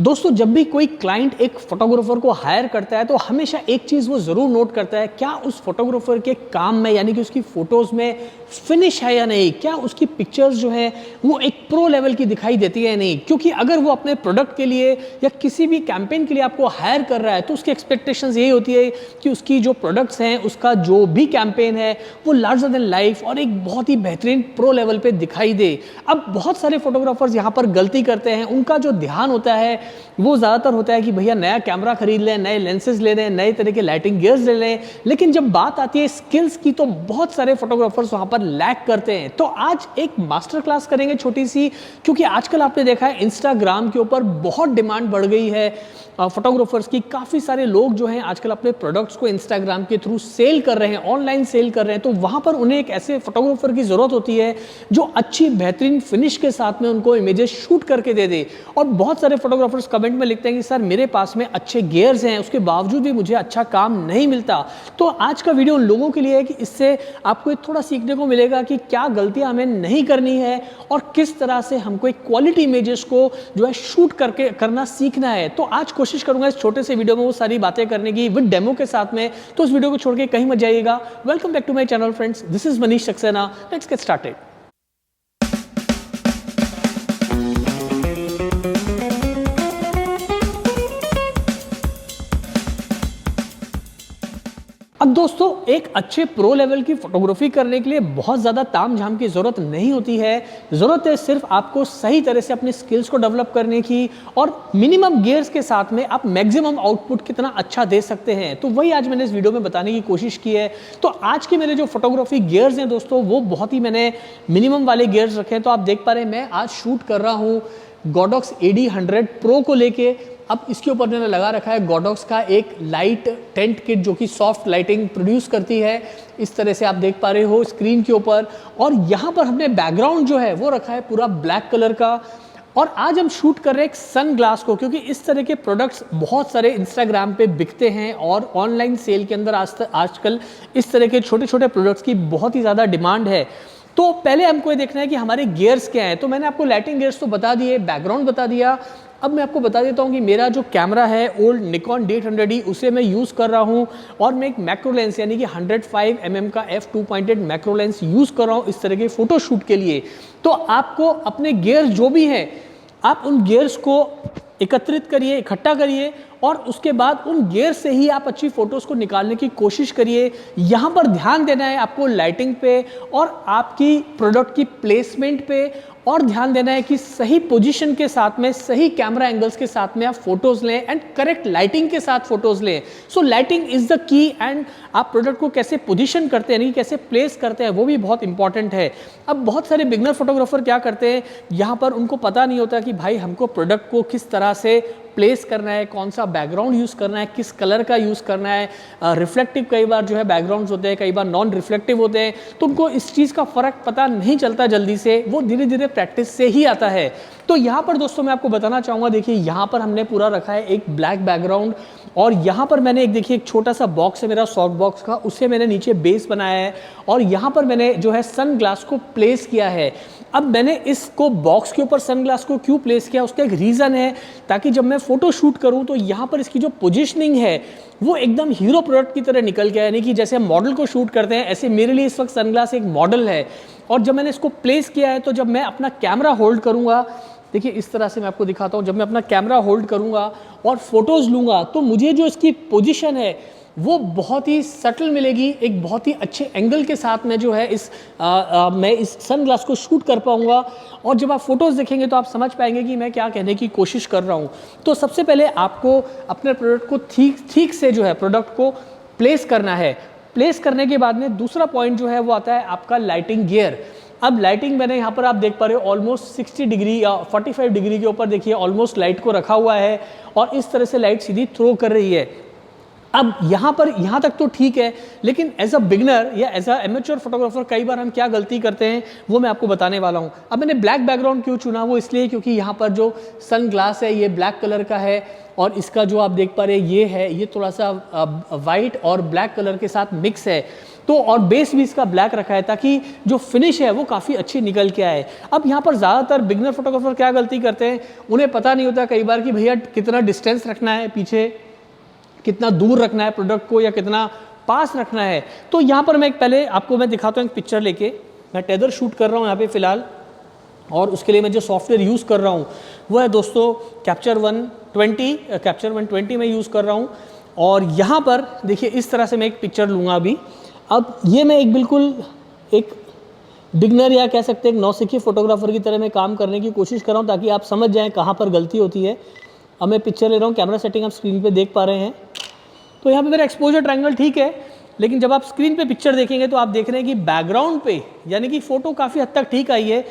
दोस्तों, जब भी कोई क्लाइंट एक फोटोग्राफर को हायर करता है तो हमेशा एक चीज़ वो ज़रूर नोट करता है, क्या उस फोटोग्राफर के काम में यानी कि उसकी फ़ोटोज़ में फिनिश है या नहीं, क्या उसकी पिक्चर्स जो है वो एक प्रो लेवल की दिखाई देती है या नहीं। क्योंकि अगर वो अपने प्रोडक्ट के लिए या किसी भी कैंपेन के लिए आपको हायर कर रहा है तो उसकी एक्सपेक्टेशंस यही होती है कि उसकी जो प्रोडक्ट्स हैं, उसका जो भी कैंपेन है वो लार्जर देन लाइफ और एक बहुत ही बेहतरीन प्रो लेवल पे दिखाई दे। अब बहुत सारे फोटोग्राफर्स यहाँ पर गलती करते हैं, उनका जो ध्यान होता है वो ज़्यादातर होता है कि भैया नया कैमरा खरीद लें, नए लेंसेज ले लें, नए तरह के लाइटिंग गियर्स ले लें। लेकिन जब बात आती है स्किल्स की तो बहुत सारे फोटोग्राफर्स वहाँ पर लैक करते हैं। तो आज एक मास्टर क्लास करेंगे छोटी सी, क्योंकि आजकल आपने देखा है इंस्टाग्राम के ऊपर बहुत डिमांड बढ़ गई है फोटोग्राफर्स की। काफ़ी सारे लोग जो हैं आजकल अपने प्रोडक्ट्स को इंस्टाग्राम के थ्रू सेल कर रहे हैं, ऑनलाइन सेल कर रहे हैं। तो वहाँ पर उन्हें एक ऐसे फोटोग्राफर की ज़रूरत होती है जो अच्छी बेहतरीन फिनिश के साथ में उनको इमेजेस शूट करके दे दे। और बहुत सारे फोटोग्राफर्स कमेंट में लिखते हैं कि सर मेरे पास में अच्छे गियर्स हैं, उसके बावजूद भी मुझे अच्छा काम नहीं मिलता। तो आज का वीडियो उन लोगों के लिए है कि इससे आपको थोड़ा सीखने को मिलेगा कि क्या गलतियां हमें नहीं करनी है और किस तरह से हमको एक क्वालिटी इमेजेस को जो है शूट करके करना सीखना है। तो आज कोशिश करूंगा इस छोटे से वीडियो में वो सारी बातें करने की विद डेमो के साथ में। तो इस वीडियो को छोड़ के कहीं मत जाइएगा। Welcome back to my channel friends, this is Manish Saxena. Let's get started. अब दोस्तों, एक अच्छे प्रो लेवल की फोटोग्राफी करने के लिए बहुत ज़्यादा तामझाम की ज़रूरत नहीं होती है। ज़रूरत है सिर्फ आपको सही तरह से अपनी स्किल्स को डेवलप करने की और मिनिमम गियर्स के साथ में आप मैक्सिमम आउटपुट कितना अच्छा दे सकते हैं। तो वही आज मैंने इस वीडियो में बताने की कोशिश की है। तो आज के मेरे जो फोटोग्राफी गियर्स हैं दोस्तों, वो बहुत ही मैंने मिनिमम वाले गियर्स रखे हैं। तो आप देख पा रहे हैं मैं आज शूट कर रहा हूँ गोडॉक्स AD100 प्रो को लेके। अब इसके ऊपर मैंने लगा रखा है गोडॉक्स का एक लाइट टेंट किट जो कि सॉफ्ट लाइटिंग प्रोड्यूस करती है। इस तरह से आप देख पा रहे हो स्क्रीन के ऊपर। और यहाँ पर हमने बैकग्राउंड जो है वो रखा है पूरा ब्लैक कलर का। और आज हम शूट कर रहे हैं एक सन ग्लास को, क्योंकि इस तरह के प्रोडक्ट्स बहुत सारे इंस्टाग्राम पे बिकते हैं और ऑनलाइन सेल के अंदर आजकल इस तरह के छोटे छोटे प्रोडक्ट्स की बहुत ही ज़्यादा डिमांड है। तो पहले हमको ये देखना है कि हमारे गियर्स क्या हैं। तो मैंने आपको लाइटिंग गियर्स तो बता दिए, बैकग्राउंड बता दिया। अब मैं आपको बता देता हूँ कि मेरा जो कैमरा है ओल्ड निकॉन D800D उसे मैं यूज़ कर रहा हूँ। और मैं एक मैक्रो लेंस यानी कि 105 mm का f2.8 मैक्रो लेंस यूज़ कर रहा हूँ इस तरह के फ़ोटो शूट के लिए। तो आपको अपने गियर्स जो भी हैं, आप उन गियर्स को एकत्रित करिए, इकट्ठा करिए और उसके बाद उन गियर से ही आप अच्छी फोटोज़ को निकालने की कोशिश करिए। यहाँ पर ध्यान देना है आपको लाइटिंग पे और आपकी प्रोडक्ट की प्लेसमेंट पे, और ध्यान देना है कि सही पोजीशन के साथ में, सही कैमरा एंगल्स के साथ में आप फोटोज़ लें एंड करेक्ट लाइटिंग के साथ फोटोज़ लें। So lighting is the key. And आप प्रोडक्ट को कैसे पोजीशन करते हैं, यानी कैसे प्लेस करते हैं, वो भी बहुत इंपॉर्टेंट है। अब बहुत सारे बिगनर फोटोग्राफर क्या करते हैं, यहाँ पर उनको पता नहीं होता कि भाई हमको प्रोडक्ट को किस तरह से प्लेस करना है, कौन सा बैकग्राउंड यूज़ करना है, किस कलर का यूज़ करना है। रिफ्लेक्टिव कई बार जो है बैकग्राउंड्स होते हैं, कई बार नॉन रिफ्लेक्टिव होते हैं। तो उनको इस चीज़ का फ़र्क पता नहीं चलता जल्दी से, वो धीरे धीरे प्रैक्टिस से ही आता है। तो यहाँ पर दोस्तों मैं आपको बताना चाहूँगा, देखिए यहाँ पर हमने पूरा रखा है एक ब्लैक बैकग्राउंड और यहाँ पर मैंने एक देखिए एक छोटा सा बॉक्स है मेरा सॉफ्ट बॉक्स का, उसे मैंने नीचे बेस बनाया है और यहाँ पर मैंने जो है सन ग्लास को प्लेस किया है। अब मैंने इसको बॉक्स के ऊपर सन ग्लास को क्यों प्लेस किया, उसका एक रीज़न है, ताकि जब मैं फोटो शूट करूं तो यहाँ पर इसकी जो पोजीशनिंग है वो एकदम हीरो प्रोडक्ट की तरह निकल के आए। यानी कि जैसे हम मॉडल को शूट करते हैं, ऐसे मेरे लिए इस वक्त सनग्लास एक मॉडल है। और जब मैंने इसको प्लेस किया है तो जब मैं अपना कैमरा होल्ड करूँगा, देखिए इस तरह से मैं आपको दिखाता हूँ, जब मैं अपना कैमरा होल्ड करूँगा और फोटोज़ लूँगा तो मुझे जो इसकी पोजीशन है वो बहुत ही सटल मिलेगी, एक बहुत ही अच्छे एंगल के साथ में जो है मैं इस सन ग्लास को शूट कर पाऊँगा। और जब आप फोटोज़ देखेंगे तो आप समझ पाएंगे कि मैं क्या कहने की कोशिश कर रहा हूँ। तो सबसे पहले आपको अपने प्रोडक्ट को ठीक से जो है प्रोडक्ट को प्लेस करना है। प्लेस करने के बाद में दूसरा पॉइंट जो है वो आता है आपका लाइटिंग गियर। अब लाइटिंग मैंने यहाँ पर आप देख पा रहे हो ऑलमोस्ट 60 डिग्री या 45 डिग्री के ऊपर देखिए ऑलमोस्ट लाइट को रखा हुआ है और इस तरह से लाइट सीधी थ्रो कर रही है। अब यहाँ तक तो ठीक है, लेकिन एज अ बिगनर या एज अ एमेच्योर फोटोग्राफर कई बार हम क्या गलती करते हैं वो मैं आपको बताने वाला हूँ। अब मैंने ब्लैक बैकग्राउंड क्यों चुना, वो इसलिए क्योंकि यहाँ पर जो सन ग्लास है ये ब्लैक कलर का है और इसका जो आप देख पा रहे हैं ये है, ये थोड़ा सा वाइट और ब्लैक कलर के साथ मिक्स है। तो और बेस भी इसका ब्लैक रखा है ताकि जो फिनिश है वो काफ़ी अच्छी निकल के आए। अब यहाँ पर ज़्यादातर बिगनर फोटोग्राफर क्या गलती करते हैं, उन्हें पता नहीं होता कई बार कि भैया कितना डिस्टेंस रखना है पीछे, कितना दूर रखना है प्रोडक्ट को या कितना पास रखना है। तो यहाँ पर मैं पहले आपको मैं दिखाता हूँ एक पिक्चर लेके। मैं टेदर शूट कर रहा हूँ यहाँ पे फिलहाल, और उसके लिए मैं जो सॉफ्टवेयर यूज़ कर रहा हूँ वो है दोस्तों कैप्चर 120 में यूज़ कर रहा हूँ। और यहाँ पर देखिए इस तरह से मैं एक पिक्चर लूँगा अभी। अब ये मैं एक बिल्कुल एक बिगनर या कह सकते हैं एक नौसिखिए फोटोग्राफर की तरह मैं काम करने की कोशिश कर रहा हूँ ताकि आप समझ जाएँ कहाँ पर गलती होती है। अब मैं पिक्चर ले रहा हूँ, कैमरा सेटिंग आप स्क्रीन पे देख पा रहे हैं। तो यहाँ पे मेरा एक्सपोजर ट्रायंगल ठीक है, लेकिन जब आप स्क्रीन पे पिक्चर देखेंगे तो आप देख रहे हैं कि बैकग्राउंड पे यानी कि फ़ोटो काफ़ी हद तक ठीक आई है,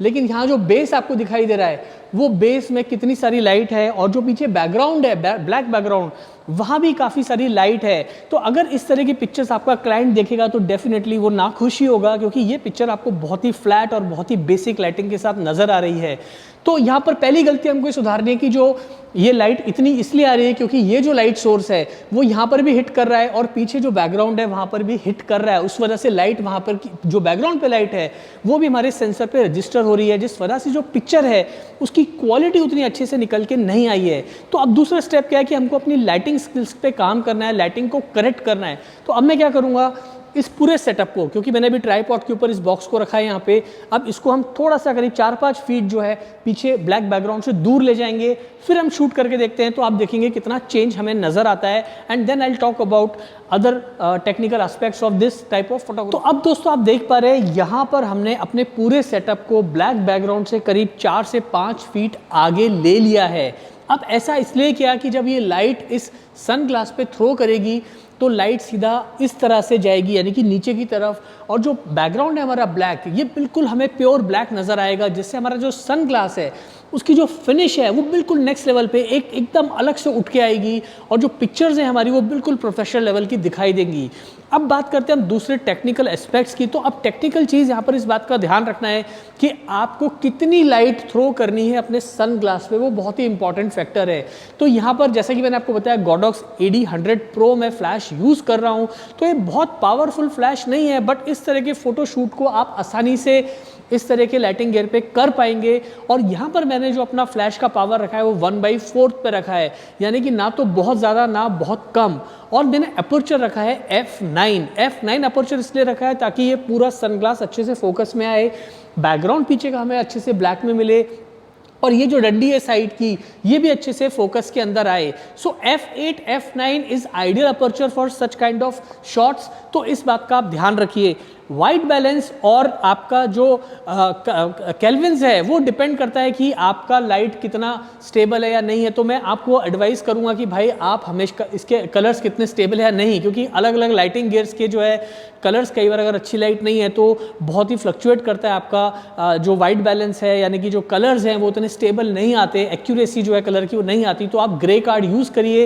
लेकिन यहाँ जो बेस आपको दिखाई दे रहा है वो बेस में कितनी सारी लाइट है, और जो पीछे बैकग्राउंड है ब्लैक बैकग्राउंड वहाँ भी काफ़ी सारी लाइट है। तो अगर इस तरह की पिक्चर्स आपका क्लाइंट देखेगा तो डेफिनेटली वो नाखुश ही होगा, क्योंकि ये पिक्चर आपको बहुत ही फ्लैट और बहुत ही बेसिक लाइटिंग के साथ नज़र आ रही है। तो यहाँ पर पहली गलती हमको सुधारनी है कि जो ये लाइट इतनी इसलिए आ रही है क्योंकि ये जो लाइट सोर्स है वो यहाँ पर भी हिट कर रहा है और पीछे जो बैकग्राउंड है वहाँ पर भी हिट कर रहा है। उस वजह से लाइट वहाँ पर जो बैकग्राउंड पे लाइट है वो भी हमारे सेंसर पे रजिस्टर हो रही है, जिस वजह से जो पिक्चर है उसकी क्वालिटी उतनी अच्छे से निकल के नहीं आई है। तो अब दूसरा स्टेप क्या है कि हमको अपनी लाइटिंग स्किल्स पे काम करना है, लाइटिंग को करेक्ट करना है। तो अब मैं क्या करूँगा, इस पूरे सेटअप को, क्योंकि मैंने अभी ट्राइपॉड के ऊपर इस बॉक्स को रखा है यहाँ पे, अब इसको हम थोड़ा सा करीब 4-5 फीट जो है पीछे ब्लैक बैकग्राउंड से दूर ले जाएंगे, फिर हम शूट करके देखते हैं। तो आप देखेंगे कितना चेंज हमें नजर आता है। And then I will talk about other technical aspects of this type of photography. तो अब दोस्तों आप देख पा रहे हैं यहाँ पर हमने अपने पूरे सेटअप को ब्लैक बैकग्राउंड से करीब 4 से 5 फीट आगे ले लिया है। अब ऐसा इसलिए किया कि जब ये लाइट इस सन ग्लास पे थ्रो करेगी तो लाइट सीधा इस तरह से जाएगी यानी कि नीचे की तरफ, और जो बैकग्राउंड है हमारा ब्लैक, ये बिल्कुल हमें प्योर ब्लैक नज़र आएगा, जिससे हमारा जो सन ग्लास है उसकी जो फिनिश है वो बिल्कुल नेक्स्ट लेवल पे एकदम अलग से उठ के आएगी, और जो पिक्चर्स हैं हमारी वो बिल्कुल प्रोफेशनल लेवल की दिखाई देंगी। अब बात करते हैं हम दूसरे टेक्निकल एस्पेक्ट्स की। तो अब टेक्निकल चीज़ यहाँ पर इस बात का ध्यान रखना है कि आपको कितनी लाइट थ्रो करनी है अपने सन ग्लास पे, वो बहुत ही इंपॉर्टेंट फैक्टर है। तो यहाँ पर जैसा कि मैंने आपको बताया Godox AD100 Pro मैं फ्लैश यूज़ कर रहा हूँ। तो ये बहुत पावरफुल फ्लैश नहीं है, बट इस तरह के फ़ोटोशूट को आप आसानी से इस तरह के लाइटिंग गियर पे कर पाएंगे। और यहाँ पर मैंने जो अपना फ्लैश का पावर रखा है वो 1/4 पे रखा है, यानी कि ना तो बहुत ज़्यादा ना बहुत कम। और मैंने अपर्चर रखा है f9 अपर्चर इसलिए रखा है ताकि ये पूरा सनग्लास अच्छे से फोकस में आए, बैकग्राउंड पीछे का हमें अच्छे से ब्लैक में मिले, और ये जो डंडी है साइड की ये भी अच्छे से फोकस के अंदर आए। सो f8 f9 is ideal aperture for such kind of shots. तो इस बात का आप ध्यान रखिए। वाइट बैलेंस और आपका जो केल्विन्स है वो डिपेंड करता है कि आपका लाइट कितना स्टेबल है या नहीं है। तो मैं आपको एडवाइस करूंगा कि भाई आप हमेशा इसके कलर्स कितने स्टेबल है या नहीं, क्योंकि अलग अलग लाइटिंग गियर्स के जो है कलर्स कई बार अगर अच्छी लाइट नहीं है तो बहुत ही फ्लक्चुएट करता है आपका जो वाइट बैलेंस है, यानी कि जो कलर्स हैं वो उतने स्टेबल नहीं आते, एक्यूरेसी जो है कलर की वो नहीं आती। तो आप ग्रे कार्ड यूज़ करिए।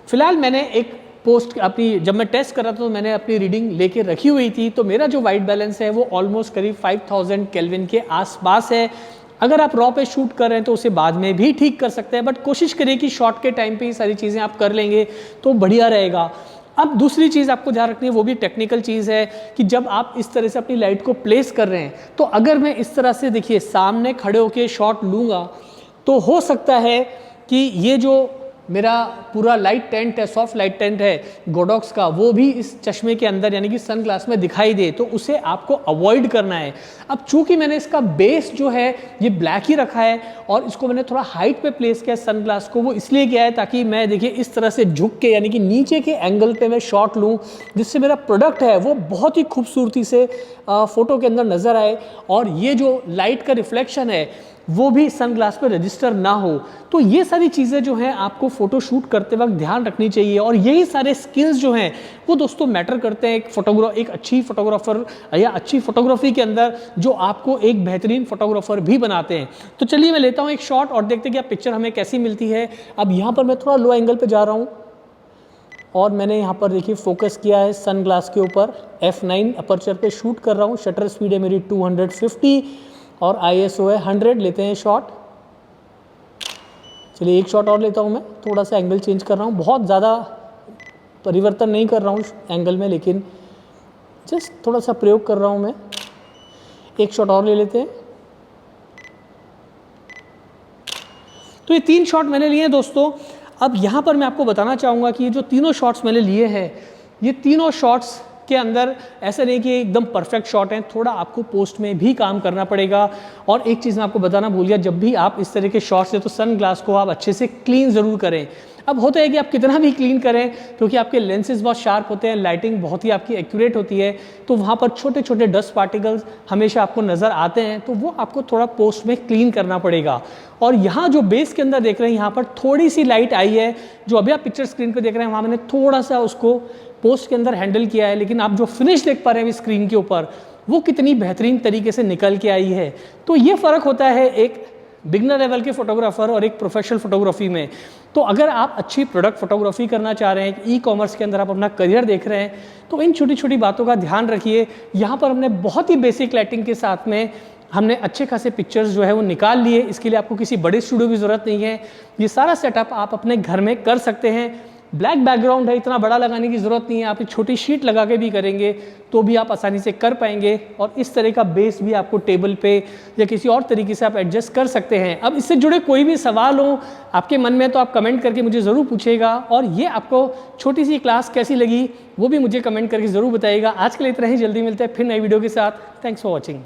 फिलहाल मैंने एक पोस्ट अपनी जब मैं टेस्ट कर रहा था तो मैंने अपनी रीडिंग लेके रखी हुई थी, तो मेरा जो वाइट बैलेंस है वो ऑलमोस्ट करीब 5000 केल्विन के आसपास है। अगर आप रॉ पे शूट कर रहे हैं तो उसे बाद में भी ठीक कर सकते हैं, बट कोशिश करिए कि शॉट के टाइम पे ये सारी चीज़ें आप कर लेंगे तो बढ़िया रहेगा। अब दूसरी चीज़ आपको ध्यान रखनी है, वो भी टेक्निकल चीज़ है कि जब आप इस तरह से अपनी लाइट को प्लेस कर रहे हैं तो अगर मैं इस तरह से देखिए सामने खड़े होकर शॉट लूँगा तो हो सकता है कि ये जो मेरा पूरा लाइट टेंट है, सॉफ्ट लाइट टेंट है Godox का, वो भी इस चश्मे के अंदर यानी कि सन ग्लास में दिखाई दे, तो उसे आपको अवॉइड करना है। अब चूंकि मैंने इसका बेस जो है ये ब्लैक ही रखा है और इसको मैंने थोड़ा हाइट पे प्लेस किया सन ग्लास को, वो इसलिए किया है ताकि मैं देखिए इस तरह से झुक के यानी कि नीचे के एंगल पे मैं शॉट लूँ, जिससे मेरा प्रोडक्ट है वो बहुत ही खूबसूरती से फोटो के अंदर नज़र आए और ये जो लाइट का रिफ्लेक्शन है वो भी सनग्लास पे रजिस्टर ना हो। तो ये सारी चीज़ें जो हैं आपको फ़ोटो शूट करते वक्त ध्यान रखनी चाहिए, और यही सारे स्किल्स जो हैं वो दोस्तों मैटर करते हैं एक अच्छी फोटोग्राफर या अच्छी फोटोग्राफी के अंदर, जो आपको एक बेहतरीन फोटोग्राफर भी बनाते हैं। तो चलिए मैं लेता हूँ एक शॉट और देखते हैं कि पिक्चर हमें कैसी मिलती है। अब यहाँ पर मैं थोड़ा लो एंगल पर जा रहा हूँ और मैंने यहाँ पर देखिए फोकस किया है सन ग्लास के ऊपर, f9 अपर्चर पे शूट कर रहा हूँ। शटर स्पीड है मेरी 250 और ISO है 100। लेते हैं शॉट। चलिए एक शॉट और लेता हूँ मैं, थोड़ा सा एंगल चेंज कर रहा हूँ, बहुत ज़्यादा परिवर्तन नहीं कर रहा हूँ एंगल में, लेकिन जस्ट थोड़ा सा प्रयोग कर रहा हूँ मैं। एक शॉट और ले लेते हैं। तो ये 3 शॉट मैंने लिए हैं दोस्तों। अब यहाँ पर मैं आपको बताना चाहूँगा कि ये जो तीनों शॉट्स मैंने लिए हैं, ये तीनों शॉट्स के अंदर ऐसा नहीं कि एकदम परफेक्ट शॉट हैं, थोड़ा आपको पोस्ट में भी काम करना पड़ेगा। और एक चीज़ मैं आपको बताना भूल गया, जब भी आप इस तरह के शॉट्स हैं तो सन ग्लास को आप अच्छे से क्लीन ज़रूर करें। अब होता है कि आप कितना भी क्लीन करें, क्योंकि आपके लेंसेज बहुत शार्प होते हैं, लाइटिंग बहुत ही आपकी एक्यूरेट होती है, तो वहाँ पर छोटे छोटे डस्ट पार्टिकल्स हमेशा आपको नज़र आते हैं, तो वो आपको थोड़ा पोस्ट में क्लीन करना पड़ेगा। और यहाँ जो बेस के अंदर देख रहे हैं, यहाँ पर थोड़ी सी लाइट आई है, जो अभी आप पिक्चर स्क्रीन पर देख रहे हैं, वहाँ मैंने थोड़ा सा उसको पोस्ट के अंदर हैंडल किया है, लेकिन आप जो फिनिश देख पा रहे हैं स्क्रीन के ऊपर, वो कितनी बेहतरीन तरीके से निकल के आई है। तो ये फ़र्क होता है एक बिगनर लेवल के फोटोग्राफर और एक प्रोफेशनल फोटोग्राफी में। तो अगर आप अच्छी प्रोडक्ट फोटोग्राफी करना चाह रहे हैं, ई कॉमर्स के अंदर आप अपना करियर देख रहे हैं, तो इन छोटी छोटी बातों का ध्यान रखिए। यहाँ पर हमने बहुत ही बेसिक लाइटिंग के साथ में हमने अच्छे खासे पिक्चर्स जो है वो निकाल लिए। इसके लिए आपको किसी बड़े स्टूडियो की ज़रूरत नहीं है, ये सारा सेटअप आप अपने घर में कर सकते हैं। ब्लैक बैकग्राउंड है, इतना बड़ा लगाने की ज़रूरत नहीं है, आप एक छोटी शीट लगा के भी करेंगे तो भी आप आसानी से कर पाएंगे। और इस तरह का बेस भी आपको टेबल पे या किसी और तरीके से आप एडजस्ट कर सकते हैं। अब इससे जुड़े कोई भी सवाल हो आपके मन में तो आप कमेंट करके मुझे ज़रूर पूछिएगा, और ये आपको छोटी सी क्लास कैसी लगी वो भी मुझे कमेंट करके ज़रूर बताइएगा। आज के लिए इतना ही, जल्दी मिलते हैं फिर नई वीडियो के साथ। Thanks for watching.